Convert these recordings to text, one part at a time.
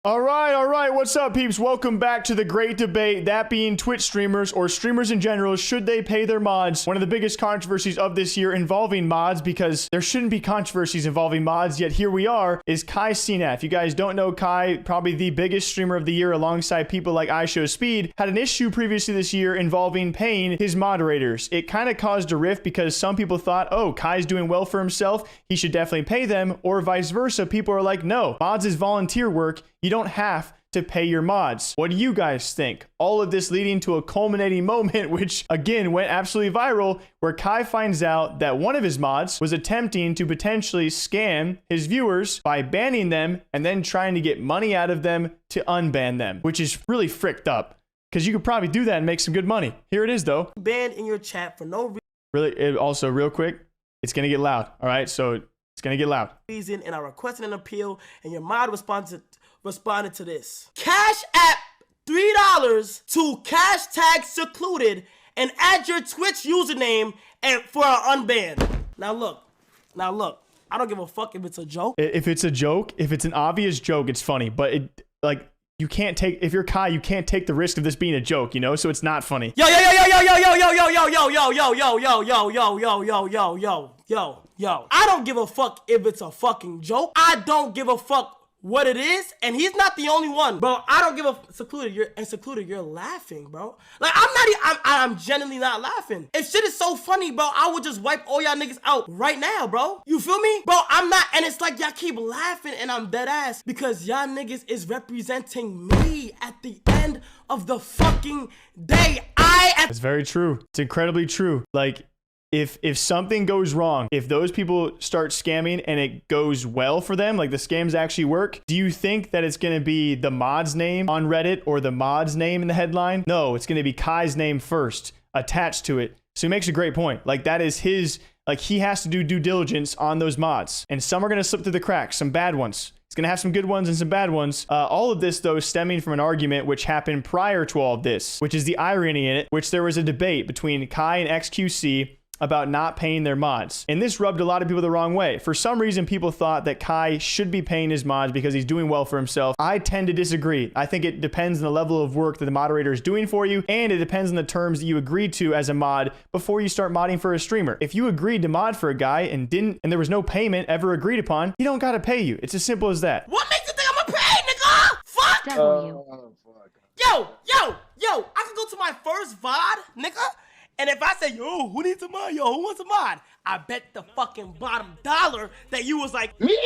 All right. What's up, peeps? Welcome back to the great debate, that being Twitch streamers or streamers in general, should they pay their mods? One of the biggest controversies of this year involving mods, because there shouldn't be controversies involving mods, yet here we are, is Kai Cenat. If you guys don't know Kai, probably the biggest streamer of the year alongside people like iShowSpeed, had an issue previously this year involving paying his moderators. It kind of caused a rift because some people thought, oh, Kai's doing well for himself, he should definitely pay them, or vice versa. People are like, no, mods is volunteer work. You don't have to pay your mods. What do you guys think? All of this leading to a culminating moment, which again went absolutely viral, where Kai finds out that one of his mods was attempting to potentially scam his viewers by banning them and then trying to get money out of them to unban them, which is really fricked up because you could probably do that and make some good money. Here it is though. Banned in your chat for no Really, also real quick, it's gonna get loud. All right, so it's gonna get loud. reason, and I requested an appeal, and your mod responded to this. Cash app $3 to # secluded and add your Twitch username and for an unban. Now look, I don't give a fuck if it's a joke. If it's a joke, if it's an obvious joke, it's funny, but it like you can't take, if you're Kai, you can't take the risk of this being a joke, you know, so it's not funny. Yo, I don't give a fuck if it's a fucking joke. I don't give a fuck what it is, and he's not the only one, bro. I don't give a secluded. You're laughing, bro. Like I'm genuinely not laughing. If shit is so funny, bro, I would just wipe all y'all niggas out right now, bro. You feel me, bro? I'm not, and it's like y'all keep laughing, and I'm dead ass because y'all niggas is representing me at the end of the fucking day. It's very true. It's incredibly true. Like, if something goes wrong, if those people start scamming and it goes well for them, like the scams actually work, do you think that it's going to be the mod's name on Reddit or the mod's name in the headline? No, it's going to be Kai's name first attached to it. So he makes a great point. Like, that is his, like, he has to do due diligence on those mods, and some are going to slip through the cracks, some bad ones. He's going to have some good ones and some bad ones. All of this, though, stemming from an argument which happened prior to all of this, which is the irony in it, which there was a debate between Kai and XQC about not paying their mods. And this rubbed a lot of people the wrong way. For some reason, people thought that Kai should be paying his mods because he's doing well for himself. I tend to disagree. I think it depends on the level of work that the moderator is doing for you, and it depends on the terms that you agreed to as a mod before you start modding for a streamer. If you agreed to mod for a guy and there was no payment ever agreed upon, he don't gotta pay you. It's as simple as that. What makes you think I'm gonna pay, nigga? Fuck! Yo, I can go to my first VOD, nigga, and if I say, yo, who needs a mod? Yo, who wants a mod? I bet the fucking bottom dollar that you was like, Me!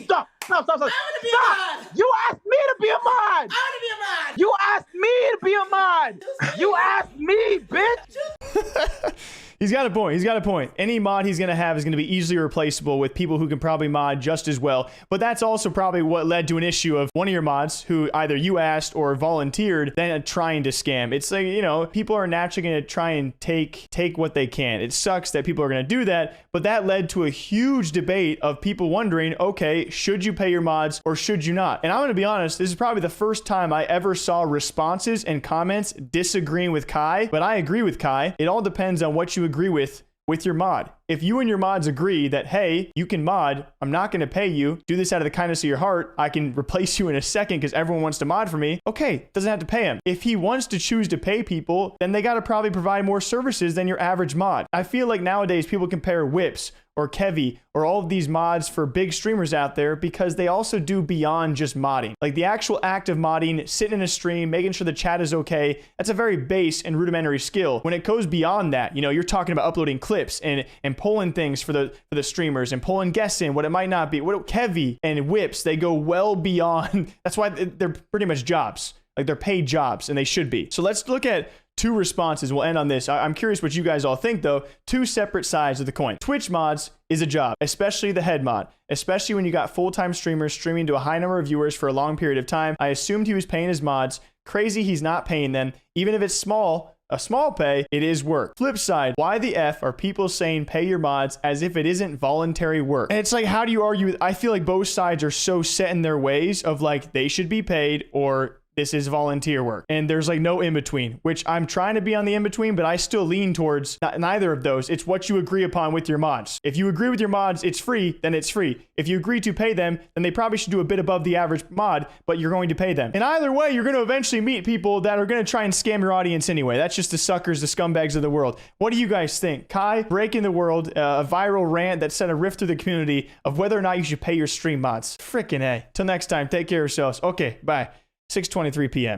Stop! I wanna be a mod! You asked me to be a mod! I wanna be a mod! You asked me to be a mod! You asked me, bitch! He's got a point. He's got a point. Any mod he's going to have is going to be easily replaceable with people who can probably mod just as well. But that's also probably what led to an issue of one of your mods who either you asked or volunteered then trying to scam. It's like, you know, people are naturally going to try and take what they can. It sucks that people are going to do that, but that led to a huge debate of people wondering, okay, should you pay your mods or should you not? And I'm going to be honest, this is probably the first time I ever saw responses and comments disagreeing with Kai, but I agree with Kai. It all depends on what you agree with your mod. If you and your mods agree that, hey, you can mod, I'm not going to pay you, do this out of the kindness of your heart, I can replace you in a second because everyone wants to mod for me, okay, doesn't have to pay him. If he wants to choose to pay people, then they got to probably provide more services than your average mod. I feel like nowadays people compare Whips or Kevy or all of these mods for big streamers out there because they also do beyond just modding. Like the actual act of modding, sitting in a stream, making sure the chat is okay, that's a very base and rudimentary skill. When it goes beyond that, you know, you're talking about uploading clips and pulling things for the streamers and pulling guests in, what it might not be. What Kevy and Whips, they go well beyond. That's why they're pretty much jobs. Like they're paid jobs and they should be. So let's look at two responses. We'll end on this. I'm curious what you guys all think though. Two separate sides of the coin. Twitch mods is a job, especially the head mod, especially when you got full-time streamers streaming to a high number of viewers for a long period of time. I assumed he was paying his mods. Crazy he's not paying them. Even if it's small, a small pay, it is work. Flip side, why the F are people saying pay your mods as if it isn't voluntary work? And it's like, how do you argue? I feel like both sides are so set in their ways of like, they should be paid or this is volunteer work. And there's like no in between, which I'm trying to be on the in between, but I still lean towards neither of those. It's what you agree upon with your mods. If you agree with your mods, it's free, then it's free. If you agree to pay them, then they probably should do a bit above the average mod, but you're going to pay them. And either way, you're going to eventually meet people that are going to try and scam your audience anyway. That's just the suckers, the scumbags of the world. What do you guys think? Kai breaking the world, a viral rant that sent a rift through the community of whether or not you should pay your stream mods. Frickin' A. Till next time, take care of yourselves. Okay, bye. 6:23 p.m.